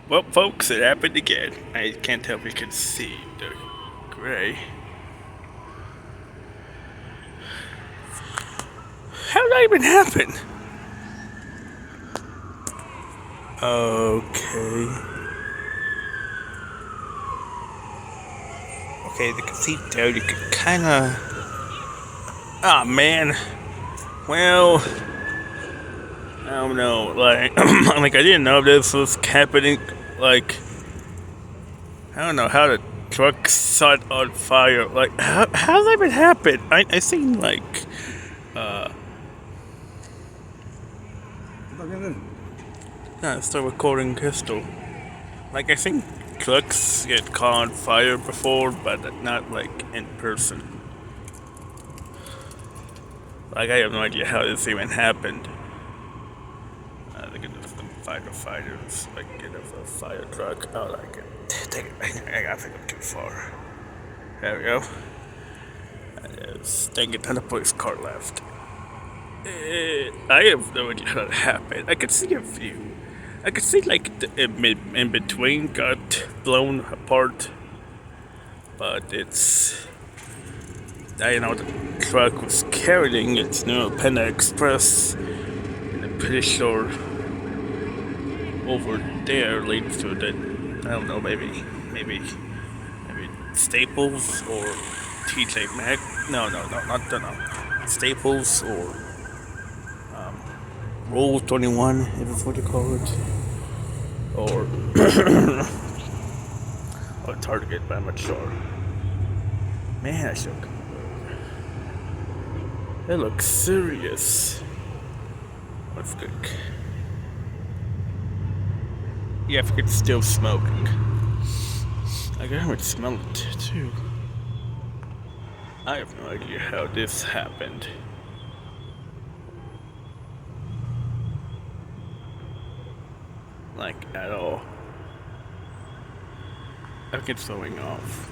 Well, folks, it happened again. I can't tell if you can see the gray. How did that even happen? Okay. Okay, you can see there, you can kinda... Ah, man. Well, I don't know, like, like, I didn't know this was happening, like, I don't know how the truck set on fire, like, how's that even happen? I seen, like, start recording Crystal. Like, I think trucks get caught on fire before, but not, like, in person. Like, I have no idea how this even happened. I think it's some firefighters, like, get off a fire truck. Oh, like, I think I'm too far. There we go. Dang it, on the police car left. I have no idea how that happened. I could see a few. I could see, like, the in between got blown apart. But it's... I know the truck was carrying its new Panda Express. And I'm pretty sure over there leads to the... I don't know, maybe Staples or TJ Maxx. No, not the no. Staples or Roll 21, if it's what you call it. Or, or Target, but I'm not sure. Man, I should. It looks serious. Let's cook. Yeah, if it's still smoking. I can already smell it too. I have no idea how this happened. Like, at all. I think it's going off.